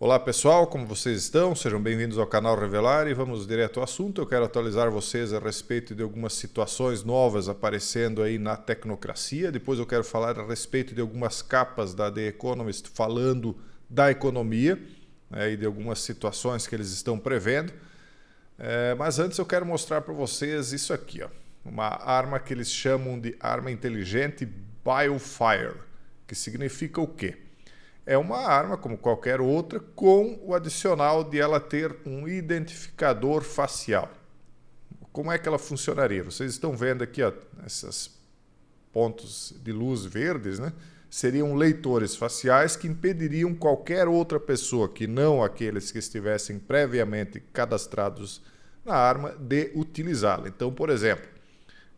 Olá pessoal, como vocês estão? Sejam bem-vindos ao canal Revelar e vamos direto ao assunto. Eu quero atualizar vocês a respeito de algumas situações novas aparecendo aí na tecnocracia. Depois eu quero falar a respeito de algumas capas da The Economist falando da economia, e de algumas situações que eles estão prevendo. Mas antes eu quero mostrar para vocês isso aqui, ó. Uma arma que eles chamam de arma inteligente Biofire, que significa o quê? É uma arma como qualquer outra, com o adicional de ela ter um identificador facial. Como é que ela funcionaria? Vocês estão vendo aqui, ó, esses pontos de luz verdes, né? Seriam leitores faciais que impediriam qualquer outra pessoa, que não aqueles que estivessem previamente cadastrados na arma, de utilizá-la. Então, por exemplo,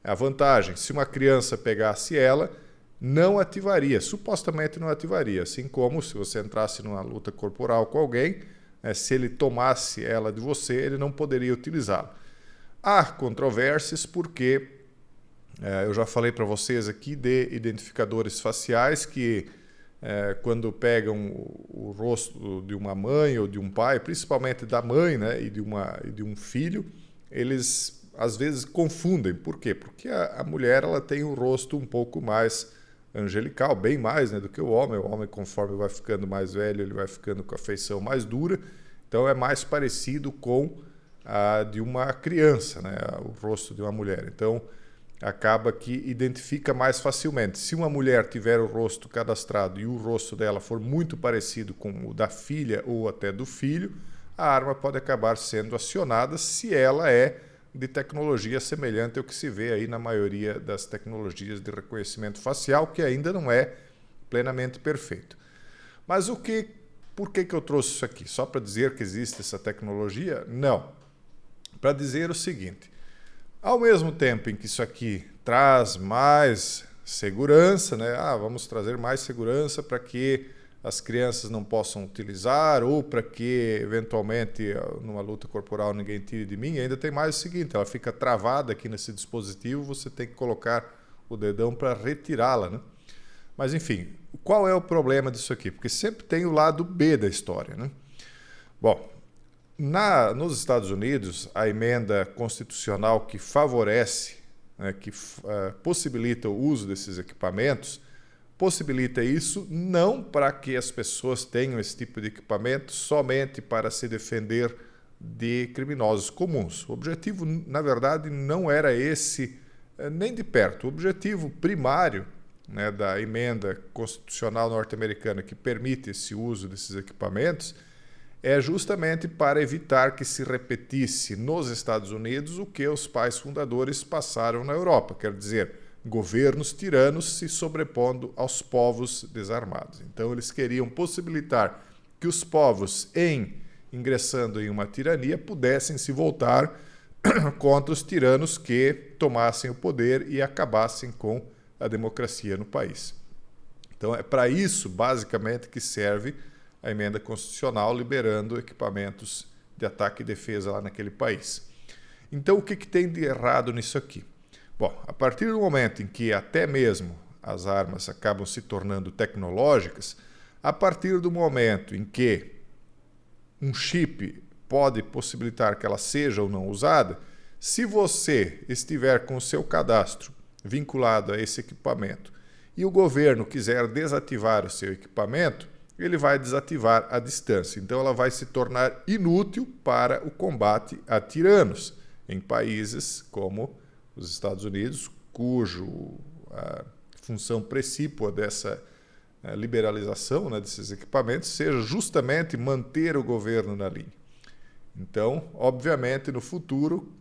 a vantagem, se uma criança pegasse ela, não ativaria, supostamente não ativaria, assim como se você entrasse numa luta corporal com alguém, se ele tomasse ela de você, ele não poderia utilizá-la. Há controvérsias porque eu já falei para vocês aqui de identificadores faciais que quando pegam o rosto de uma mãe ou de um pai, principalmente da mãe, né, e de um filho, eles às vezes confundem. Por quê? Porque a mulher ela tem um rosto um pouco mais angelical, bem mais, né, do que o homem. O homem, conforme vai ficando mais velho, ele vai ficando com a feição mais dura. Então é mais parecido com a de uma criança, né, o rosto de uma mulher. Então acaba que identifica mais facilmente. Se uma mulher tiver o rosto cadastrado e o rosto dela for muito parecido com o da filha ou até do filho, a arma pode acabar sendo acionada se ela é de tecnologia semelhante ao que se vê aí na maioria das tecnologias de reconhecimento facial, que ainda não é plenamente perfeito. Mas por que eu trouxe isso aqui? Só para dizer que existe essa tecnologia? Não. Para dizer o seguinte: ao mesmo tempo em que isso aqui traz mais segurança, né? Vamos trazer mais segurança para que as crianças não possam utilizar ou para que, eventualmente, numa luta corporal ninguém tire de mim. Ainda tem mais o seguinte: ela fica travada aqui nesse dispositivo, você tem que colocar o dedão para retirá-la, né? Mas, enfim, qual é o problema disso aqui? Porque sempre tem o lado B da história, né? Bom, nos Estados Unidos, a emenda constitucional que favorece, né, que possibilita o uso desses equipamentos, possibilita isso não para que as pessoas tenham esse tipo de equipamento somente para se defender de criminosos comuns. O objetivo, na verdade, não era esse nem de perto. O objetivo primário, né, da emenda constitucional norte-americana que permite esse uso desses equipamentos é justamente para evitar que se repetisse nos Estados Unidos o que os pais fundadores passaram na Europa, quer dizer, governos tiranos se sobrepondo aos povos desarmados. Então eles queriam possibilitar que os povos, ingressando em uma tirania, pudessem se voltar contra os tiranos que tomassem o poder e acabassem com a democracia no país. Então é para isso, basicamente, que serve a emenda constitucional liberando equipamentos de ataque e defesa lá naquele país. Então o que tem de errado nisso aqui? Bom, a partir do momento em que até mesmo as armas acabam se tornando tecnológicas, a partir do momento em que um chip pode possibilitar que ela seja ou não usada, se você estiver com o seu cadastro vinculado a esse equipamento e o governo quiser desativar o seu equipamento, ele vai desativar à distância. Então ela vai se tornar inútil para o combate a tiranos em países como os Estados Unidos, cujo a função precípua dessa liberalização, né, desses equipamentos seja justamente manter o governo na linha. Então, obviamente, no futuro,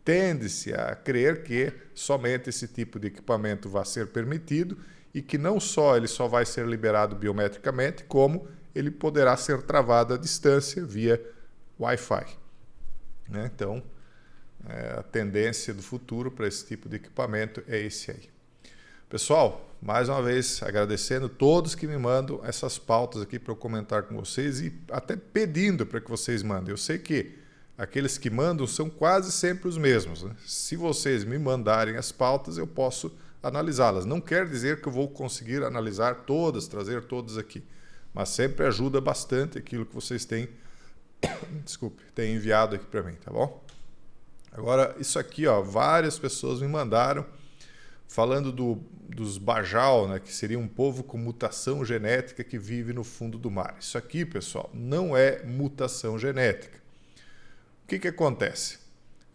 tende-se a crer que somente esse tipo de equipamento vai ser permitido e que não só ele só vai ser liberado biometricamente, como ele poderá ser travado à distância via Wi-Fi. Então, a tendência do futuro para esse tipo de equipamento é esse aí. Pessoal, mais uma vez agradecendo todos que me mandam essas pautas aqui para eu comentar com vocês e até pedindo para que vocês mandem. Eu sei que aqueles que mandam são quase sempre os mesmos, né? Se vocês me mandarem as pautas, eu posso analisá-las. Não quer dizer que eu vou conseguir analisar todas, trazer todas aqui. mas sempre ajuda bastante aquilo que vocês têm, desculpe, têm enviado aqui para mim, tá bom? Agora, isso aqui, ó, várias pessoas me mandaram falando dos Bajau, né, que seria um povo com mutação genética que vive no fundo do mar. Isso aqui, pessoal, não é mutação genética. O que acontece?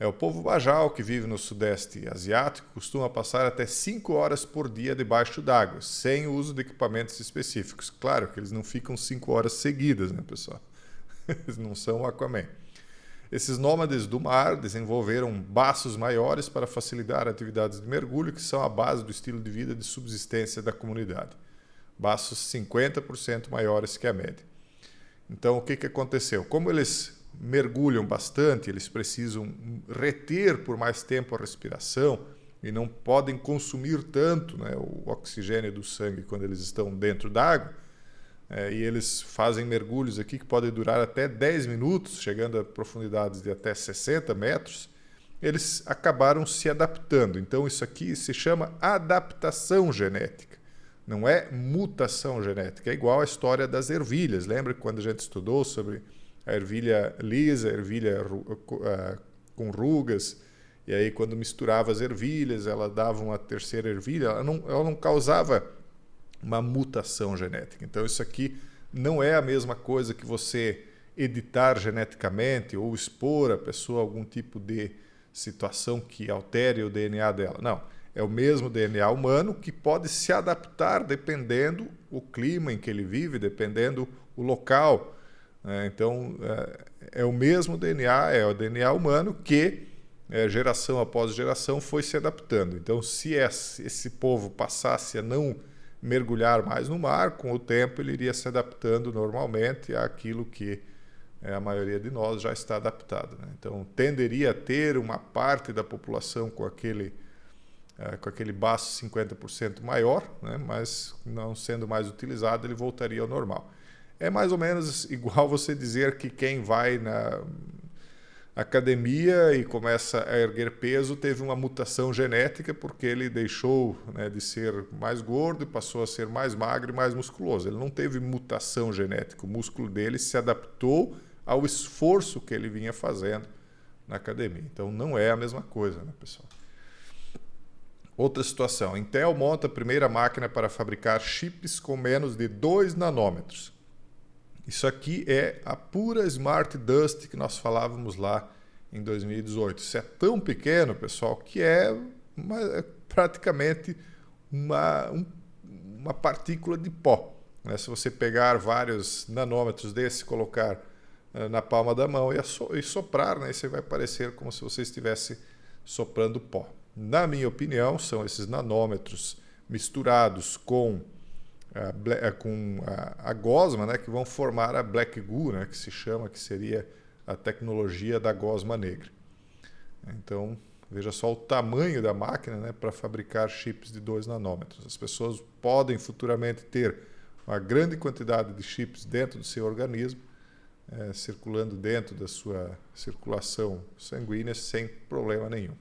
O povo Bajau, que vive no sudeste asiático, costuma passar até 5 horas por dia debaixo d'água, sem o uso de equipamentos específicos. Claro que eles não ficam 5 horas seguidas, né, pessoal? Eles não são Aquaman. Esses nômades do mar desenvolveram baços maiores para facilitar atividades de mergulho, que são a base do estilo de vida de subsistência da comunidade. Baços 50% maiores que a média. Então, o que aconteceu? Como eles mergulham bastante, eles precisam reter por mais tempo a respiração e não podem consumir tanto, né, o oxigênio do sangue quando eles estão dentro d'água. E eles fazem mergulhos aqui que podem durar até 10 minutos, chegando a profundidades de até 60 metros. Eles acabaram se adaptando. Então, isso aqui se chama adaptação genética. Não é mutação genética. É igual a história das ervilhas. Lembra que quando a gente estudou sobre a ervilha lisa, a ervilha com rugas, e aí quando misturava as ervilhas, ela dava uma terceira ervilha, ela não causava uma mutação genética. Então isso aqui não é a mesma coisa que você editar geneticamente ou expor a pessoa a algum tipo de situação que altere o DNA dela. Não, é o mesmo DNA humano que pode se adaptar dependendo o clima em que ele vive, dependendo o local. Então é o mesmo DNA, é o DNA humano que geração após geração foi se adaptando. Então se esse povo passasse a não mergulhar mais no mar, com o tempo ele iria se adaptando normalmente àquilo que a maioria de nós já está adaptado, né? Então tenderia a ter uma parte da população com aquele baço 50% maior, né? Mas não sendo mais utilizado, ele voltaria ao normal. É mais ou menos igual você dizer que quem vai na academia e começa a erguer peso teve uma mutação genética porque ele deixou, né, de ser mais gordo e passou a ser mais magro e mais musculoso. Ele não teve mutação genética, o músculo dele se adaptou ao esforço que ele vinha fazendo na academia. Então não é a mesma coisa, né, pessoal? Outra situação, Intel monta a primeira máquina para fabricar chips com menos de 2 nanômetros. Isso aqui é a pura Smart Dust que nós falávamos lá em 2018. Isso é tão pequeno, pessoal, que é praticamente uma partícula de pó, né? Se você pegar vários nanômetros desses, colocar na palma da mão e soprar, né, você vai parecer como se você estivesse soprando pó. Na minha opinião, são esses nanômetros misturados com a gosma, né, que vão formar a Black Goo, né, que se chama, que seria a tecnologia da gosma negra. Então, veja só o tamanho da máquina, né, para fabricar chips de 2 nanômetros. As pessoas podem futuramente ter uma grande quantidade de chips dentro do seu organismo, circulando dentro da sua circulação sanguínea sem problema nenhum.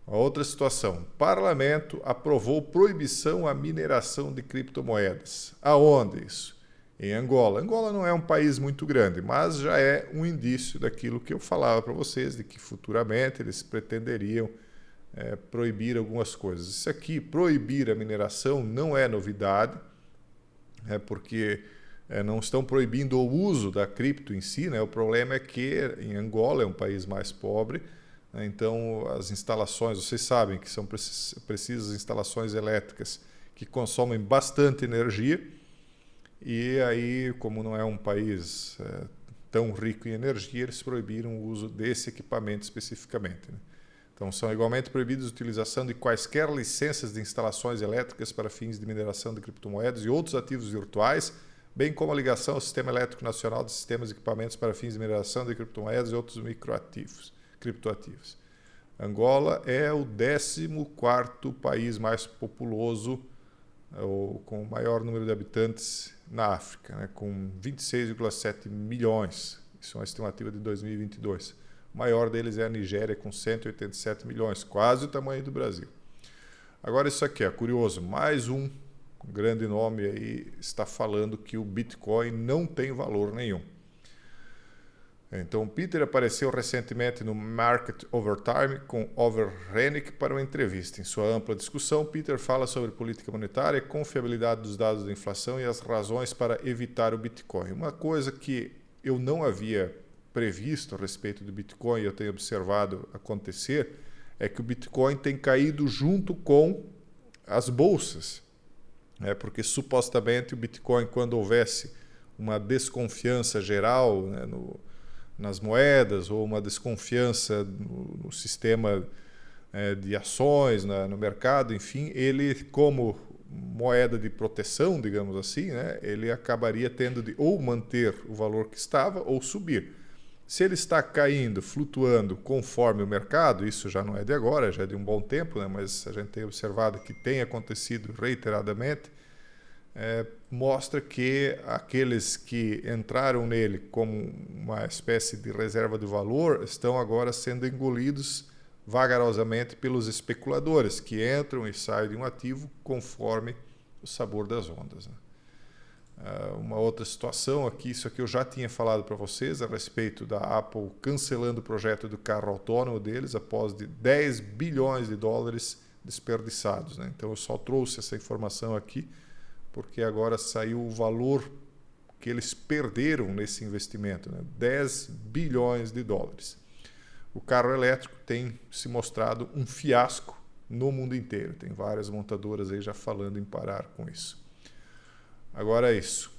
A outra situação, o parlamento aprovou proibição à mineração de criptomoedas. Aonde isso? Em Angola. Angola não é um país muito grande, mas já é um indício daquilo que eu falava para vocês, de que futuramente eles pretenderiam proibir algumas coisas. Isso aqui, proibir a mineração, não é novidade, porque não estão proibindo o uso da cripto em si, né? O problema é que em Angola é um país mais pobre. Então, as instalações, vocês sabem que são precisas instalações elétricas que consomem bastante energia, e aí, como não é um país tão rico em energia, eles proibiram o uso desse equipamento especificamente, né? Então, são igualmente proibidos a utilização de quaisquer licenças de instalações elétricas para fins de mineração de criptomoedas e outros ativos virtuais, bem como a ligação ao Sistema Elétrico Nacional de Sistemas e Equipamentos para fins de mineração de criptomoedas e outros criptoativos. Angola é o 14º país mais populoso, ou com o maior número de habitantes na África, né, com 26,7 milhões. Isso é uma estimativa de 2022. O maior deles é a Nigéria, com 187 milhões, quase o tamanho do Brasil. Agora isso aqui, curioso, mais um um grande nome aí, está falando que o Bitcoin não tem valor nenhum. Então, Peter apareceu recentemente no Market Overtime com Over Rennick para uma entrevista. Em sua ampla discussão, Peter fala sobre política monetária, confiabilidade dos dados da inflação e as razões para evitar o Bitcoin. Uma coisa que eu não havia previsto a respeito do Bitcoin e eu tenho observado acontecer é que o Bitcoin tem caído junto com as bolsas, né? Porque supostamente o Bitcoin, quando houvesse uma desconfiança geral, né, nas moedas ou uma desconfiança no sistema de ações, no mercado, enfim, ele, como moeda de proteção, digamos assim, né, ele acabaria tendo de ou manter o valor que estava ou subir. Se ele está caindo, flutuando conforme o mercado, isso já não é de agora, já é de um bom tempo, né, mas a gente tem observado que tem acontecido reiteradamente, mostra que aqueles que entraram nele como uma espécie de reserva de valor estão agora sendo engolidos vagarosamente pelos especuladores, que entram e saem de um ativo conforme o sabor das ondas, né? Uma outra situação aqui, isso aqui eu já tinha falado para vocês a respeito da Apple cancelando o projeto do carro autônomo deles após de 10 bilhões de dólares desperdiçados, né? Então eu só trouxe essa informação aqui porque agora saiu o valor que eles perderam nesse investimento, né? 10 bilhões de dólares. O carro elétrico tem se mostrado um fiasco no mundo inteiro. Tem várias montadoras aí já falando em parar com isso. Agora é isso.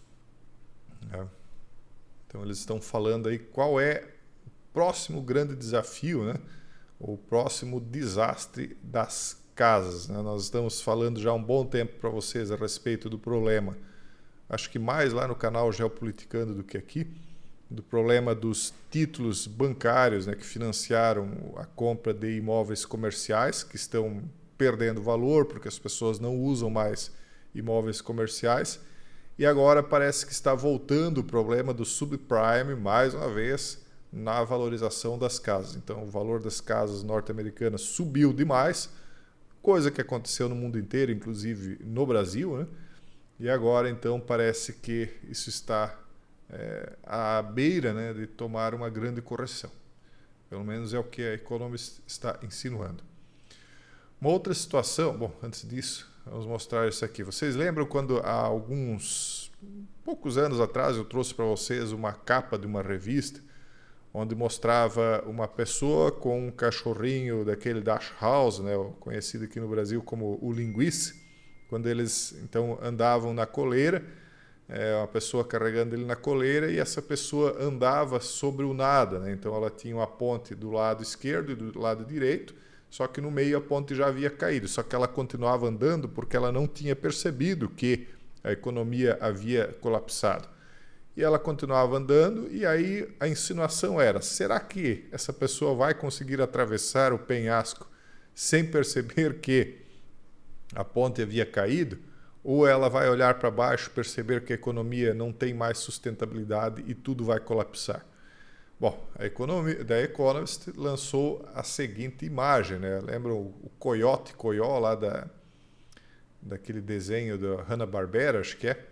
Então eles estão falando aí qual é o próximo grande desafio, né? O próximo desastre das casas, né? Nós estamos falando já há um bom tempo para vocês a respeito do problema, acho que mais lá no canal Geopoliticando do que aqui, do problema dos títulos bancários, né, que financiaram a compra de imóveis comerciais, que estão perdendo valor porque as pessoas não usam mais imóveis comerciais. E agora parece que está voltando o problema do subprime, mais uma vez, na valorização das casas. Então, o valor das casas norte-americanas subiu demais, coisa que aconteceu no mundo inteiro, inclusive no Brasil, né? E agora, então, parece que isso está à beira, né, de tomar uma grande correção. Pelo menos é o que a Economist está insinuando. Uma outra situação, bom, antes disso, vamos mostrar isso aqui. Vocês lembram quando há poucos anos atrás eu trouxe para vocês uma capa de uma revista onde mostrava uma pessoa com um cachorrinho daquele Dash House, né, conhecido aqui no Brasil como o linguiça, quando eles então andavam na coleira, uma pessoa carregando ele na coleira e essa pessoa andava sobre o nada, né? Então ela tinha uma ponte do lado esquerdo e do lado direito, só que no meio a ponte já havia caído, só que ela continuava andando porque ela não tinha percebido que a economia havia colapsado. E ela continuava andando e aí a insinuação era, será que essa pessoa vai conseguir atravessar o penhasco sem perceber que a ponte havia caído? Ou ela vai olhar para baixo, perceber que a economia não tem mais sustentabilidade e tudo vai colapsar? Bom, a The Economist lançou a seguinte imagem, né? Lembram o Coyote Coyó lá daquele desenho da Hanna-Barbera, acho que é?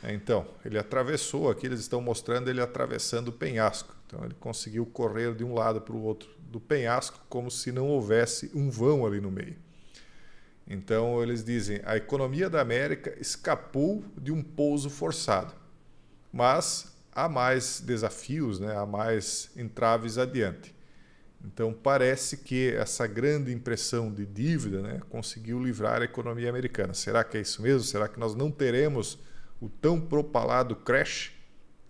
Então, ele atravessou, aqui eles estão mostrando ele atravessando o penhasco. Então ele conseguiu correr de um lado para o outro do penhasco como se não houvesse um vão ali no meio. Então eles dizem, a economia da América escapou de um pouso forçado, mas há mais desafios, né? Há mais entraves adiante. Então parece que essa grande impressão de dívida, né, conseguiu livrar a economia americana. Será que é isso mesmo? Será que nós não teremos o tão propalado crash?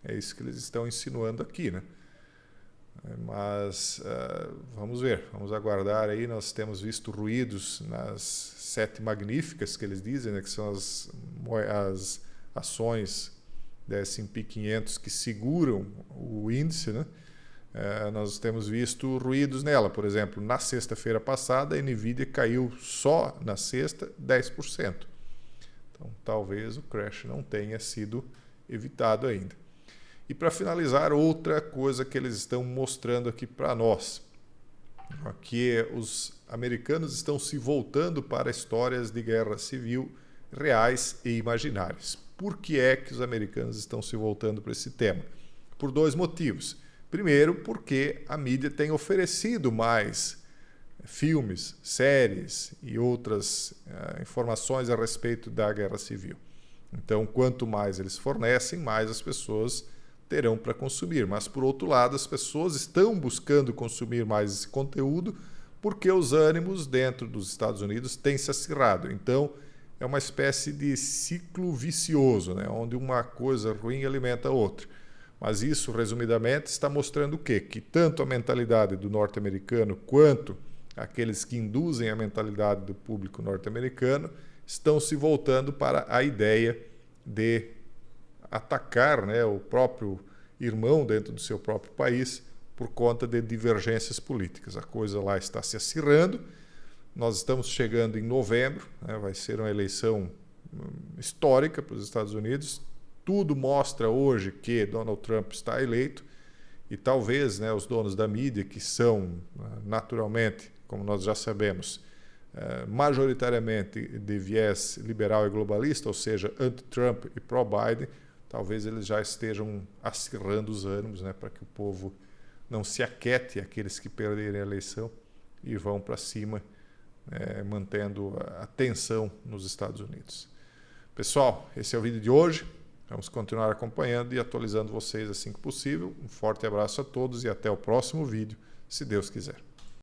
É isso que eles estão insinuando aqui, né? Mas vamos ver, vamos aguardar aí. Nós temos visto ruídos nas 7 magníficas que eles dizem, né, que são as ações da S&P 500 que seguram o índice, né? Nós temos visto ruídos nela. Por exemplo, na sexta-feira passada a Nvidia caiu só na sexta 10%. Então talvez o crash não tenha sido evitado ainda. E para finalizar, outra coisa que eles estão mostrando aqui para nós, que os americanos estão se voltando para histórias de guerra civil reais e imaginárias. Por que é que os americanos estão se voltando para esse tema? Por dois motivos. Primeiro, porque a mídia tem oferecido mais filmes, séries e outras informações a respeito da guerra civil. Então, quanto mais eles fornecem, mais as pessoas terão para consumir. Mas, por outro lado, as pessoas estão buscando consumir mais esse conteúdo porque os ânimos dentro dos Estados Unidos têm se acirrado. Então, é uma espécie de ciclo vicioso, né? Onde uma coisa ruim alimenta a outra. Mas isso, resumidamente, está mostrando o quê? Que tanto a mentalidade do norte-americano quanto aqueles que induzem a mentalidade do público norte-americano estão se voltando para a ideia de atacar, né, o próprio irmão dentro do seu próprio país por conta de divergências políticas. A coisa lá está se acirrando. Nós estamos chegando em novembro, né, vai ser uma eleição histórica para os Estados Unidos. Tudo mostra hoje que Donald Trump está eleito e talvez, né, os donos da mídia, que são naturalmente, como nós já sabemos, majoritariamente de viés liberal e globalista, ou seja, anti-Trump e pró-Biden, talvez eles já estejam acirrando os ânimos, né, para que o povo não se aquete, aqueles que perderem a eleição, e vão para cima, mantendo a tensão nos Estados Unidos. Pessoal, esse é o vídeo de hoje. Vamos continuar acompanhando e atualizando vocês assim que possível. Um forte abraço a todos e até o próximo vídeo, se Deus quiser.